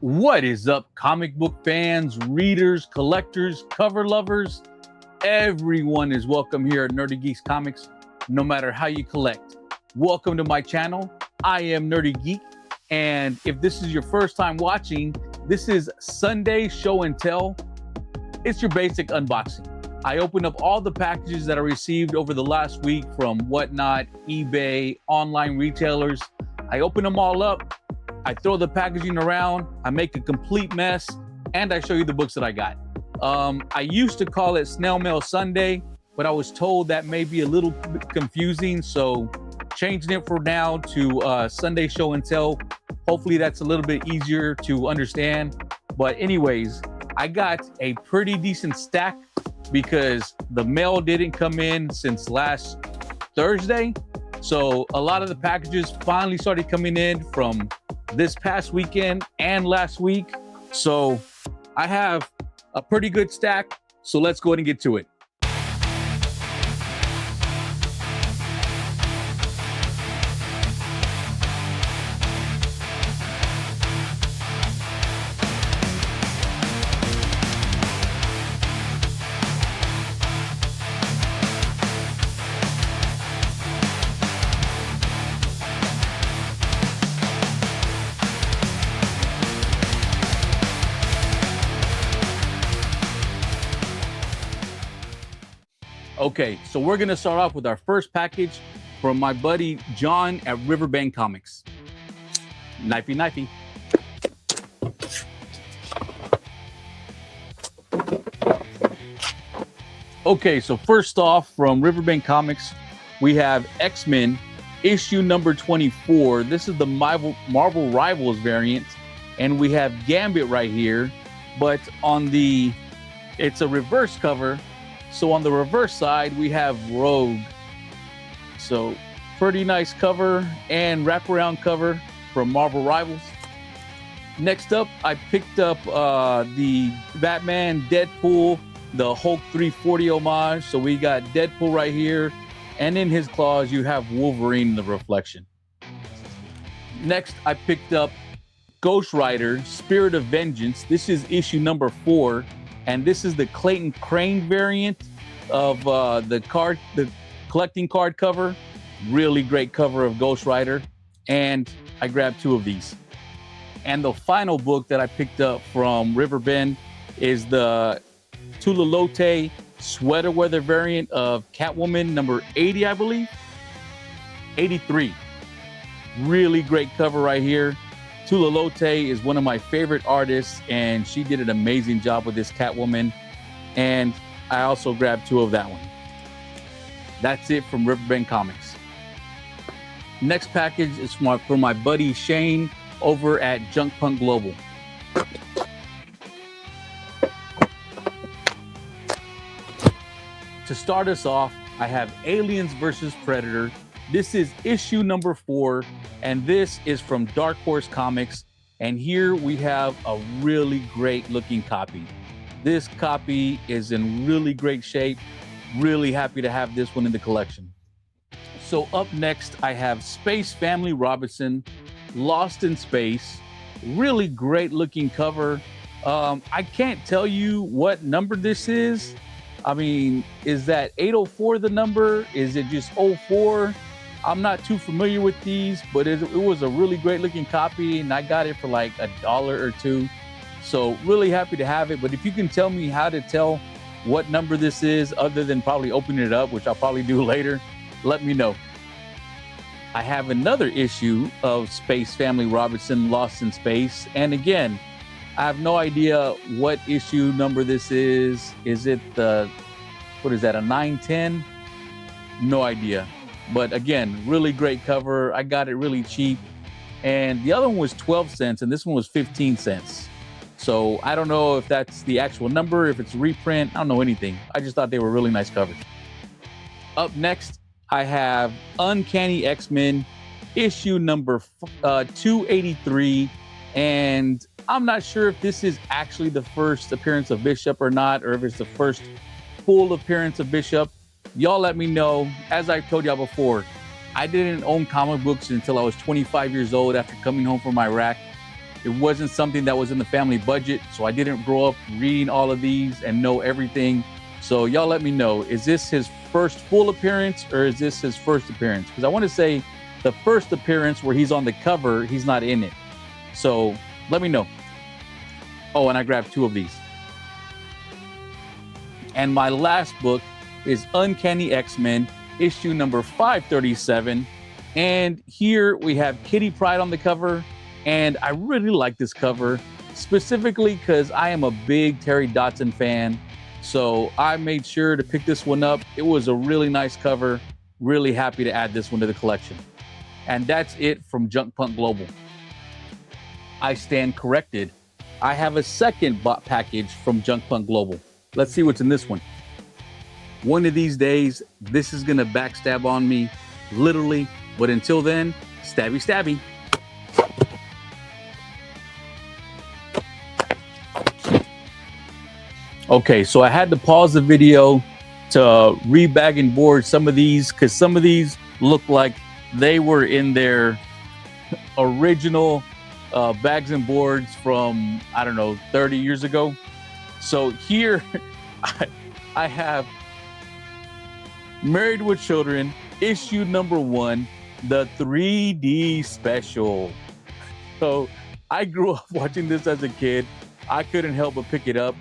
What is up, comic book fans, readers, collectors, cover lovers? Everyone is welcome here at Nerdy Geeks Comics, no matter how you collect. Welcome to my channel. I am Nerdy Geek, and if this is your first time watching, this is Sunday Show and Tell. It's your basic unboxing. I opened up all the packages that I received over the last week from Whatnot, eBay, online retailers. I open them all up. I throw the packaging around, I make a complete mess, and I show you the books that I got. I used to call it Snail Mail Sunday, but I was told that may be a little bit confusing, so changing it for now to Sunday Show and Tell. Hopefully that's a little bit easier to understand. But anyways, I got a pretty decent stack because the mail didn't come in since last Thursday. So a lot of the packages finally started coming in from this past weekend and last week. So I have a pretty good stack. So let's go ahead and get to it. Okay, so we're gonna start off with our first package from my buddy John at Riverbend Comics. Knifey, knifey. Okay, so first off from Riverbend Comics, we have X-Men issue number 24. This is the Marvel Rivals variant, and we have Gambit right here, but it's a reverse cover. So on the reverse side, we have Rogue. So pretty nice cover and wraparound cover from Marvel Rivals. Next up, I picked up the Batman, Deadpool, the Hulk 340 homage. So we got Deadpool right here. And in his claws, you have Wolverine in the reflection. Next, I picked up Ghost Rider, Spirit of Vengeance. This is issue number 4. And this is the Clayton Crane variant of the collecting card cover. Really great cover of Ghost Rider. And I grabbed 2 of these. And the final book that I picked up from Riverbend is the Tula Lote sweater weather variant of Catwoman number 80, I believe. 83. Really great cover right here. Tula Lote is one of my favorite artists, and she did an amazing job with this Catwoman. And I also grabbed 2 of that one. That's it from Riverbend Comics. Next package is from my buddy Shane over at Junk Punk Global. To start us off, I have Aliens vs. Predator. This is issue number 4, and this is from Dark Horse Comics. And here we have a really great looking copy. This copy is in really great shape. Really happy to have this one in the collection. So up next, I have Space Family Robinson, Lost in Space. Really great looking cover. I can't tell you what number this is. I mean, is that 804 the number? Is it just 04? I'm not too familiar with these, but it was a really great looking copy, and I got it for like $1 or $2. So really happy to have it. But if you can tell me how to tell what number this is, other than probably opening it up, which I'll probably do later, let me know. I have another issue of Space Family Robinson, Lost in Space. And again, I have no idea what issue number this is. Is it a 910? No idea. But again, really great cover. I got it really cheap. And the other one was 12 cents and this one was 15 cents. So I don't know if that's the actual number, if it's a reprint. I don't know anything. I just thought they were really nice covers. Up next, I have Uncanny X-Men issue number 283. And I'm not sure if this is actually the first appearance of Bishop or not, or if it's the first full appearance of Bishop. Y'all let me know. As I've told y'all before, I didn't own comic books until I was 25 years old after coming home from Iraq. It wasn't something that was in the family budget, so I didn't grow up reading all of these and know everything. So y'all let me know, is this his first full appearance or is this his first appearance? Because I want to say the first appearance where he's on the cover, he's not in it. So let me know. Oh, and I grabbed 2 of these. And my last book is Uncanny X-Men, issue number 537. And here we have Kitty Pryde on the cover. And I really like this cover, specifically because I am a big Terry Dodson fan. So I made sure to pick this one up. It was a really nice cover. Really happy to add this one to the collection. And that's it from Junk Punk Global. I stand corrected. I have a second bot package from Junk Punk Global. Let's see what's in this one. One of these days, this is gonna backstab on me, literally. But until then, stabby stabby. Okay, so I had to pause the video to rebag and board some of these because some of these look like they were in their original bags and boards from, I don't know, 30 years ago. So here I have Married with Children, issue number 1, the 3D special. So I grew up watching this as a kid. I couldn't help but pick it up.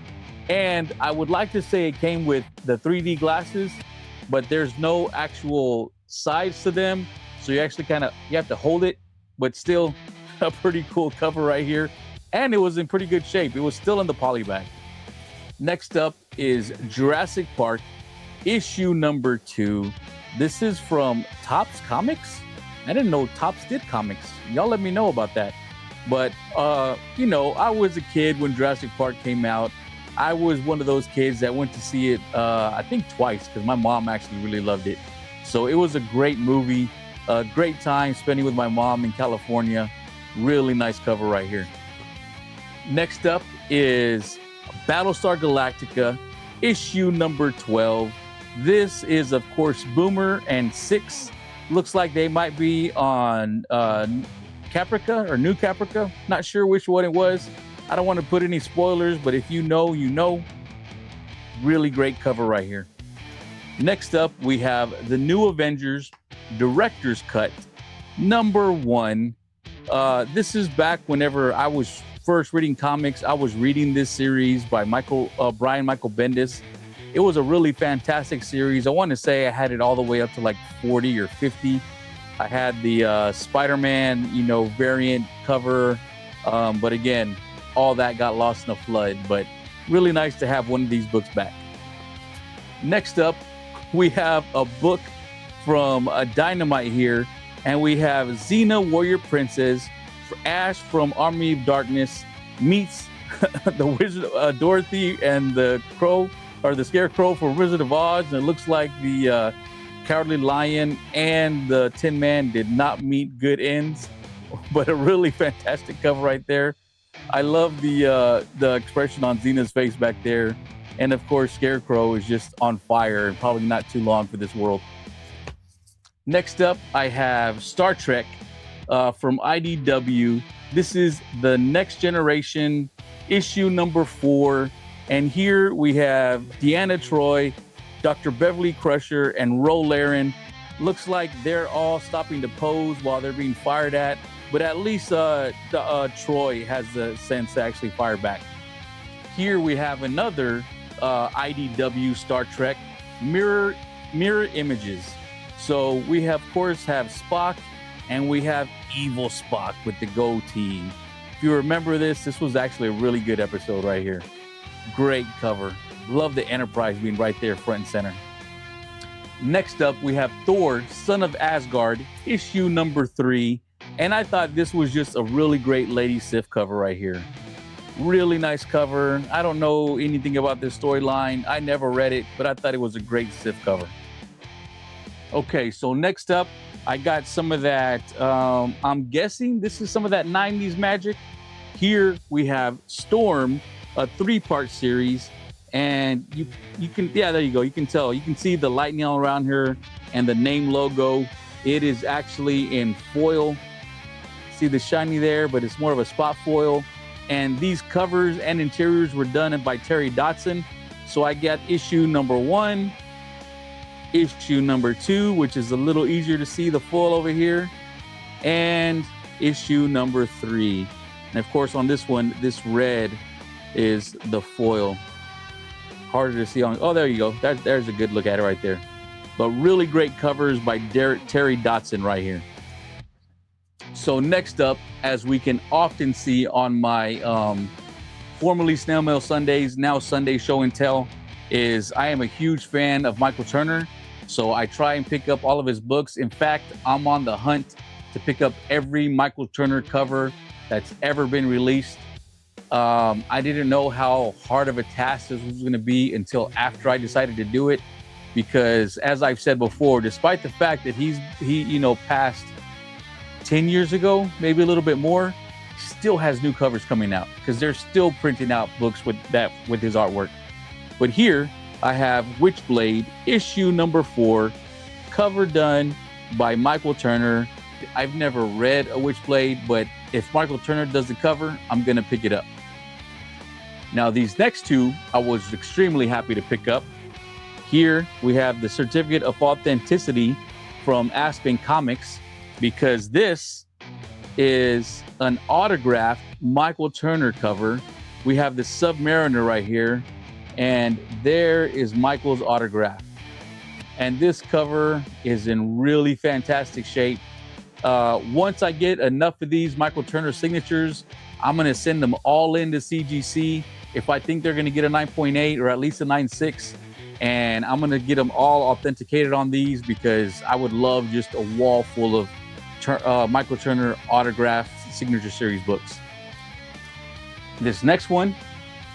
And I would like to say it came with the 3D glasses, but there's no actual sides to them. So you actually you have to hold it, but still a pretty cool cover right here. And it was in pretty good shape. It was still in the poly bag. Next up is Jurassic Park, issue number 2. This is from Topps Comics. I didn't know Topps did comics. Y'all let me know about that. But, you know, I was a kid when Jurassic Park came out. I was one of those kids that went to see it, I think twice, because my mom actually really loved it. So it was a great movie, a great time spending with my mom in California. Really nice cover right here. Next up is Battlestar Galactica, issue number 12. This is, of course, Boomer and Six. Looks like they might be on Caprica or New Caprica. Not sure which one it was. I don't want to put any spoilers, but if you know, you know. Really great cover right here. Next up, we have the New Avengers Director's Cut, number 1. This is back whenever I was first reading comics. I was reading this series by Brian Michael Bendis. It was a really fantastic series. I want to say I had it all the way up to like 40 or 50. I had the Spider-Man, you know, variant cover. But again, all that got lost in a flood, but really nice to have one of these books back. Next up, we have a book from Dynamite here, and we have Xena Warrior Princess, Ash from Army of Darkness meets the Wizard Dorothy and the Crow, or the Scarecrow for Wizard of Oz, and it looks like the Cowardly Lion and the Tin Man did not meet good ends, but a really fantastic cover right there. I love the expression on Xena's face back there. And of course, Scarecrow is just on fire and probably not too long for this world. Next up, I have Star Trek from IDW. This is the Next Generation, issue number 4. And here we have Deanna Troi, Dr. Beverly Crusher, and Ro Laren. Looks like they're all stopping to pose while they're being fired at. But at least Troy has the sense to actually fire back. Here we have another IDW Star Trek, Mirror Images. So we have, of course, have Spock, and we have Evil Spock with the goatee. If you remember this was actually a really good episode right here. Great cover. Love the Enterprise being right there front and center. Next up, we have Thor, Son of Asgard, issue number 3. And I thought this was just a really great Lady Sif cover right here. Really nice cover. I don't know anything about this storyline. I never read it, but I thought it was a great Sif cover. Okay, so next up, I got some of that, I'm guessing this is some of that 90s magic. Here we have Storm, a 3-part series. And you can, yeah, there you go. You can tell. You can see the lightning all around here and the name logo. It is actually in foil. See the shiny there, but it's more of a spot foil. And these covers and interiors were done by Terry Dotson. So I got issue number 1, issue number 2, which is a little easier to see the foil over here, and issue number 3. And of course on this one, this red is the foil. Harder to see on, oh, there you go. There's a good look at it right there. But really great covers by Terry Dotson right here. So next up, as we can often see on my formerly Snail Mail Sundays, now Sunday Show and Tell, is I am a huge fan of Michael Turner. So I try and pick up all of his books. In fact, I'm on the hunt to pick up every Michael Turner cover that's ever been released. I didn't know how hard of a task this was going to be until after I decided to do it, because as I've said before, despite the fact that he passed 10 years ago, maybe a little bit more, still has new covers coming out because they're still printing out books with his artwork. But here I have Witchblade issue number 4, cover done by Michael Turner. I've never read a Witchblade, but if Michael Turner does the cover, I'm gonna pick it up. Now these next two, I was extremely happy to pick up. Here we have the certificate of authenticity from Aspen Comics, because this is an autographed Michael Turner cover. We have the Submariner right here, and there is Michael's autograph. And this cover is in really fantastic shape. Once I get enough of these Michael Turner signatures, I'm gonna send them all into CGC. If I think they're gonna get a 9.8 or at least a 9.6, and I'm gonna get them all authenticated on these, because I would love just a wall full of Michael Turner autographed signature series books. This next one,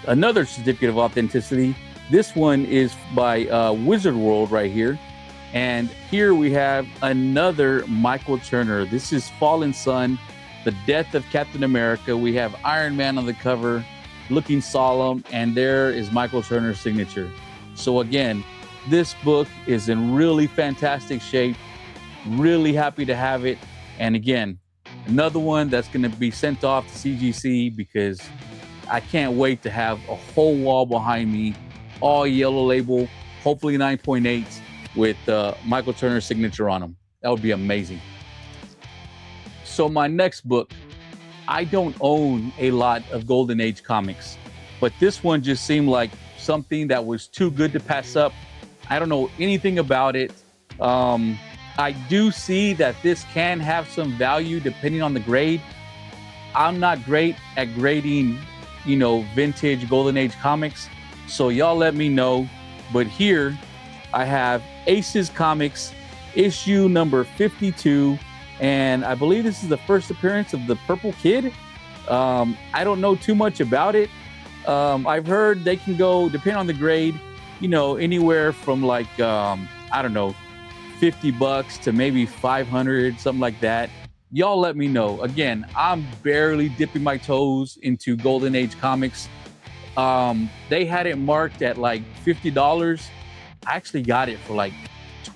another certificate of authenticity. This one is by Wizard World right here. And here we have another Michael Turner. This is Fallen Sun, the death of Captain America. We have Iron Man on the cover, looking solemn, and there is Michael Turner's signature. So again, this book is in really fantastic shape. Really happy to have it. And again, another one that's going to be sent off to CGC, because I can't wait to have a whole wall behind me, all yellow label, hopefully 9.8s with Michael Turner's signature on them. That would be amazing. So my next book, I don't own a lot of Golden Age comics, but this one just seemed like something that was too good to pass up. I don't know anything about it. I do see that this can have some value depending on the grade. I'm not great at grading, vintage Golden Age comics, so y'all let me know. But here I have Aces Comics issue number 52, and I believe this is the first appearance of the Purple Kid. I don't know too much about it. I've heard they can go, depending on the grade, anywhere from like, I don't know, $50 to maybe 500, something like that. Y'all let me know. Again, I'm barely dipping my toes into Golden Age comics. They had it marked at like $50. I actually got it for like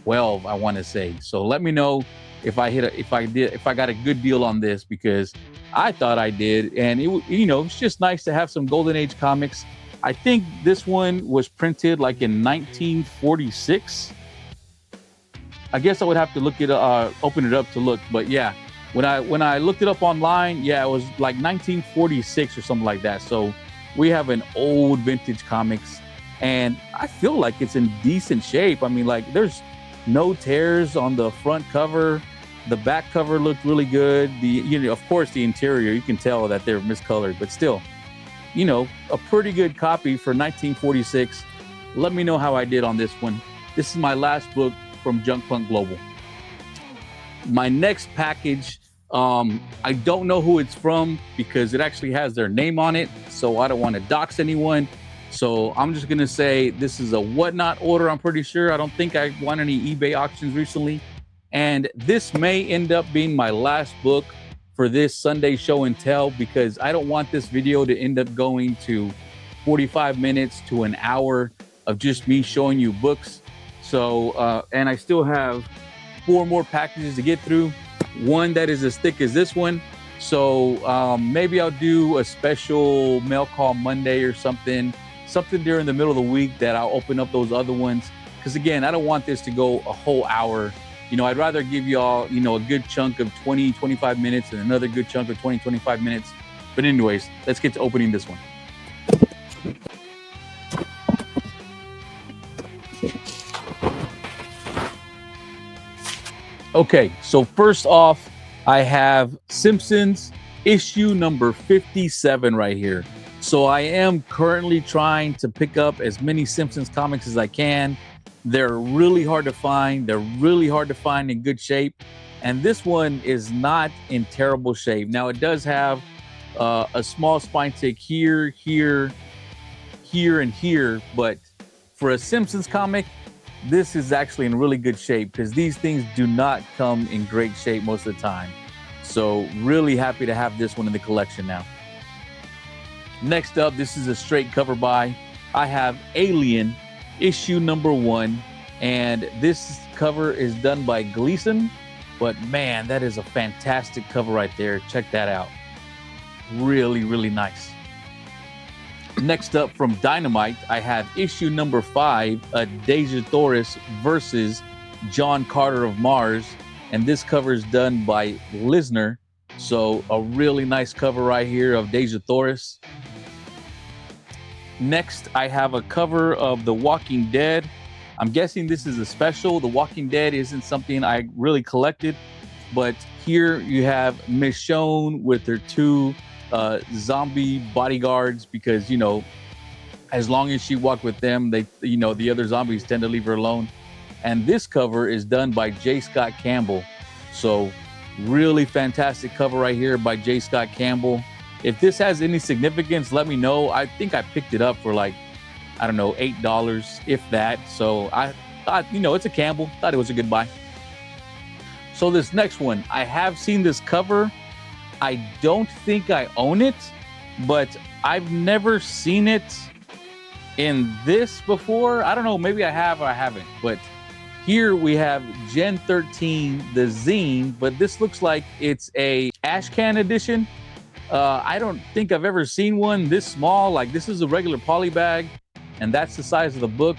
12, I want to say. So let me know if I got a good deal on this, because I thought I did. And it's just nice to have some Golden Age comics. I think this one was printed like in 1946. I guess I would have to open it up to look, but yeah, when I looked it up online, yeah, it was like 1946 or something like that. So we have an old vintage comics, and I feel like it's in decent shape. I mean, like, there's no tears on the front cover. The back cover looked really good. Of course, the interior, you can tell that they're miscolored, but still, a pretty good copy for 1946. Let me know how I did on this one. This is my last book from Junk Punk Global. My next package, I don't know who it's from, because it actually has their name on it, so I don't want to dox anyone. So I'm just gonna say this is a Whatnot order, I'm pretty sure. I don't think I won any eBay auctions recently. And this may end up being my last book for this Sunday Show and Tell, because I don't want this video to end up going to 45 minutes to an hour of just me showing you books. So, and I still have 4 more packages to get through. One that is as thick as this one, So maybe I'll do a special mail call Monday or something during the middle of the week that I'll open up those other ones. Because again, I don't want this to go a whole hour. I'd rather give y'all, a good chunk of 20, 25 minutes and another good chunk of 20, 25 minutes. But anyways, let's get to opening this one. Okay, so first off, I have Simpsons issue number 57 right here. So I am currently trying to pick up as many Simpsons comics as I can. They're really hard to find. They're really hard to find in good shape. And this one is not in terrible shape. Now, it does have a small spine tick here, here, and here. But for a Simpsons comic, this is actually in really good shape because these things do not come in great shape most of the time. So really happy to have this one in the collection now. Next up, this is a straight cover buy. I have Alien issue number 1, and this cover is done by Gleason, but man, that is a fantastic cover right there. Check that out. Really, really nice. Next up from Dynamite, I have issue number 5, a Deja Thoris versus John Carter of Mars, and this cover is done by Lisner. So a really nice cover right here of Deja Thoris. Next, I have a cover of The Walking Dead. I'm guessing this is a special. The Walking Dead isn't something I really collected, but here you have Michonne with her 2 zombie bodyguards because, as long as she walked with them, they, the other zombies tend to leave her alone. And this cover is done by J. Scott Campbell. So really fantastic cover right here by J. Scott Campbell. If this has any significance, let me know. I think I picked it up for like, I don't know, $8, if that. So I thought, it's a Campbell. Thought it was a good buy. So this next one, I have seen this cover. I don't think I own it, but I've never seen it in this before. I don't know, maybe I have or I haven't, but here we have Gen 13, the zine, but this looks like it's a Ashcan edition. I don't think I've ever seen one this small. Like, this is a regular poly bag, and that's the size of the book.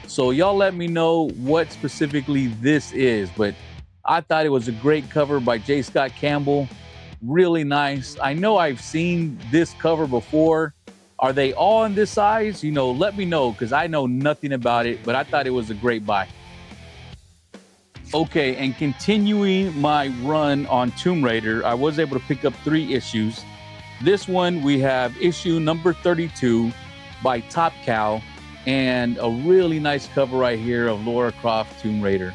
So y'all let me know what specifically this is, but I thought it was a great cover by J. Scott Campbell. Really nice. I know I've seen this cover before. Are they all in this size? Let me know because I know nothing about it, but I thought it was a great buy. Okay, and continuing my run on Tomb Raider, I was able to pick up 3 issues. This one, we have issue number 32 by Top Cow, and a really nice cover right here of Lara Croft Tomb Raider.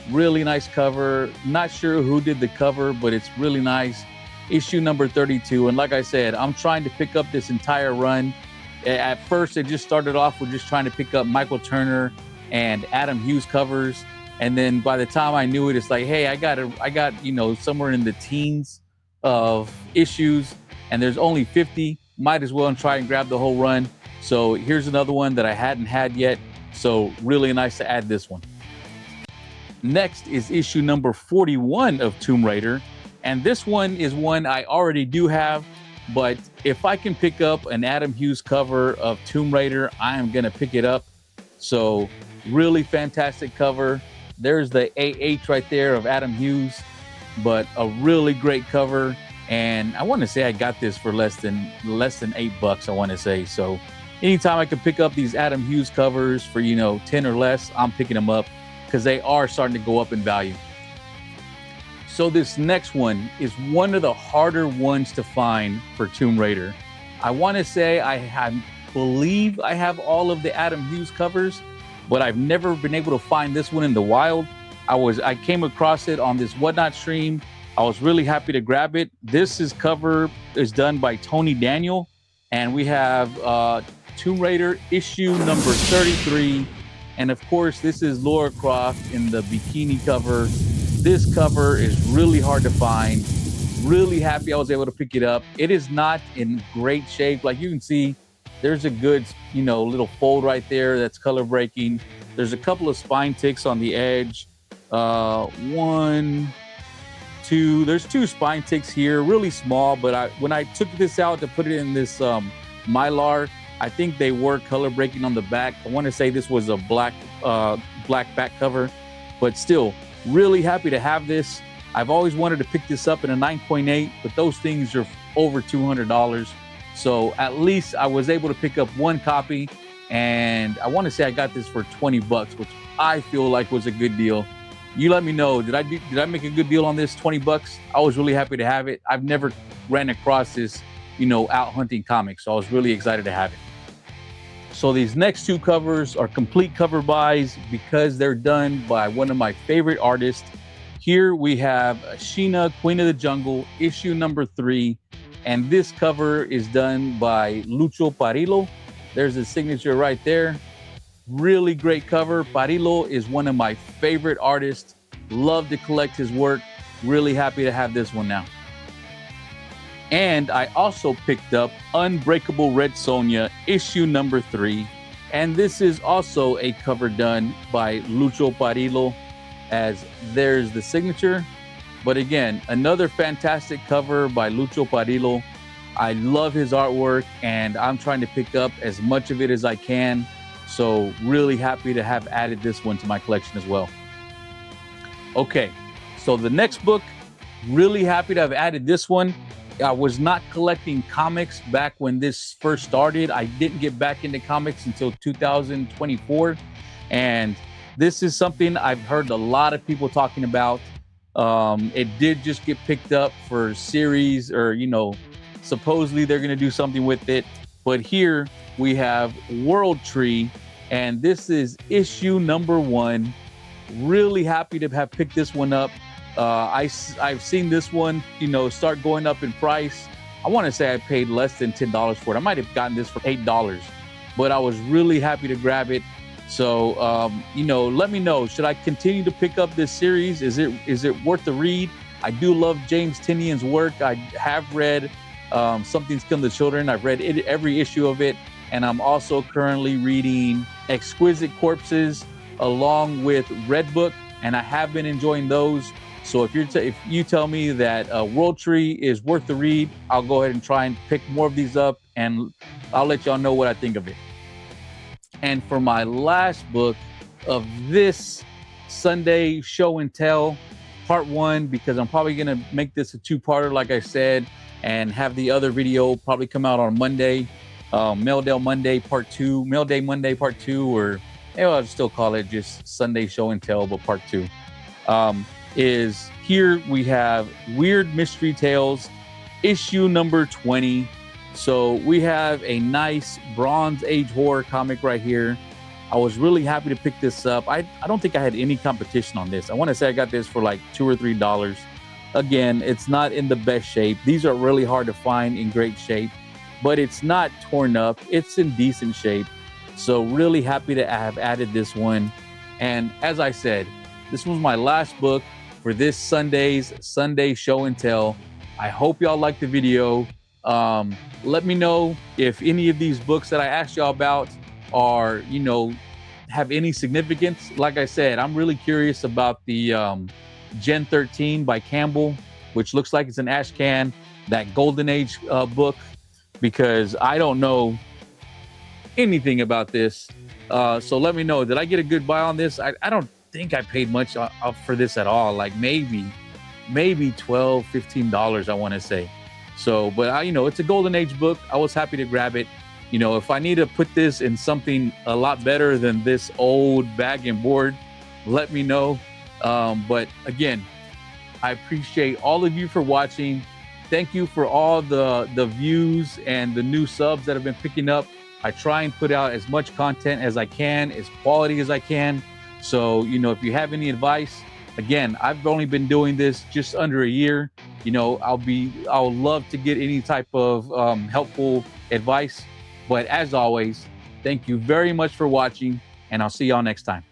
Really nice cover. Not sure who did the cover, but it's really nice. Issue number 32. And like I said, I'm trying to pick up this entire run. At first, it just started off with just trying to pick up Michael Turner and Adam Hughes covers. And then by the time I knew it, it's like, hey, I got somewhere in the teens of issues, and there's only 50. Might as well try and grab the whole run. So here's another one that I hadn't had yet. So really nice to add this one. Next is issue number 41 of Tomb Raider. And this one is one I already do have, but if I can pick up an Adam Hughes cover of Tomb Raider, I am going to pick it up. So really fantastic cover. There's the AH right there of Adam Hughes, but a really great cover. And I want to say I got this for less than $8, I want to say. So anytime I can pick up these Adam Hughes covers for, 10 or less, I'm picking them up because they are starting to go up in value. So this next one is one of the harder ones to find for Tomb Raider. I want to say I believe I have all of the Adam Hughes covers, but I've never been able to find this one in the wild. I came across it on this Whatnot stream. I was really happy to grab it. This cover is done by Tony Daniel, and we have Tomb Raider issue number 33. And of course, this is Lara Croft in the bikini cover. This cover is really hard to find. Really happy I was able to pick it up. It is not in great shape. Like you can see, there's a good, little fold right there that's color breaking. There's a couple of spine ticks on the edge. 1, there's two spine ticks here, really small, but when I took this out to put it in this Mylar, I think they were color breaking on the back. I want to say this was a black back cover, but still really happy to have this. I've always wanted to pick this up in a 9.8, but those things are over $200. So at least I was able to pick up one copy, and I want to say I got this for 20 bucks, which I feel like was a good deal. You let me know, did I make a good deal on this? 20 bucks? I was really happy to have it. I've never ran across this, out hunting comics, so I was really excited to have it. So these next two covers are complete cover buys because they're done by one of my favorite artists. Here we have Sheena, Queen of the Jungle, issue number 3. And this cover is done by Lucho Parillo. There's his signature right there. Really great cover. Parillo is one of my favorite artists. Love to collect his work. Really happy to have this one now. And I also picked up Unbreakable Red Sonja, issue number 3. And this is also a cover done by Lucho Parillo, as there's the signature. But again, another fantastic cover by Lucho Parillo. I love his artwork, and I'm trying to pick up as much of it as I can. So really happy to have added this one to my collection as well. Okay, so the next book, really happy to have added this one. I was not collecting comics back when this first started. I didn't get back into comics until 2024. And this is something I've heard a lot of people talking about. It did just get picked up for series, or, supposedly they're going to do something with it. But here we have World Tree, and this is issue number 1. Really happy to have picked this one up. I've seen this one, start going up in price. I want to say I paid less than $10 for it. I might have gotten this for $8, but I was really happy to grab it. So, let me know, should I continue to pick up this series? Is it worth the read? I do love James Tinian's work. I have read Something's Killing the Children. I've read every issue of it. And I'm also currently reading Exquisite Corpses along with Red Book. And I have been enjoying those. So if you tell me that World Tree is worth the read, I'll go ahead and try and pick more of these up, and I'll let y'all know what I think of it. And for my last book of this Sunday show and tell, part 1, because I'm probably going to make this a 2-parter, like I said, and have the other video probably come out on Monday, Mail Day Monday part 2, or I'll still call it just Sunday show and tell, but part 2. Is here we have Weird Mystery Tales, issue number 20. So we have a nice Bronze Age horror comic right here. I was really happy to pick this up. I don't think I had any competition on this. I want to say I got this for like $2 or $3. Again, it's not in the best shape. These are really hard to find in great shape, but it's not torn up. It's in decent shape. So really happy to have added this one. And as I said, this was my last book for this Sunday's Sunday show and tell. I hope y'all liked the video. Let me know if any of these books that I asked y'all about are, have any significance. Like I said, I'm really curious about the Gen 13 by Campbell, which looks like it's an ash can, that Golden Age book, because I don't know anything about this. So let me know, did I get a good buy on this? I don't think I paid much for this at all, like maybe $12, $15, I want to say. So, but it's a Golden Age book. I was happy to grab it. If I need to put this in something a lot better than this old bag and board, let me know. But again, I appreciate all of you for watching. Thank you for all the views and the new subs that have been picking up. I try and put out as much content as I can, as quality as I can. So, if you have any advice, again, I've only been doing this just under a year. I'll love to get any type of helpful advice. But as always, thank you very much for watching, and I'll see y'all next time.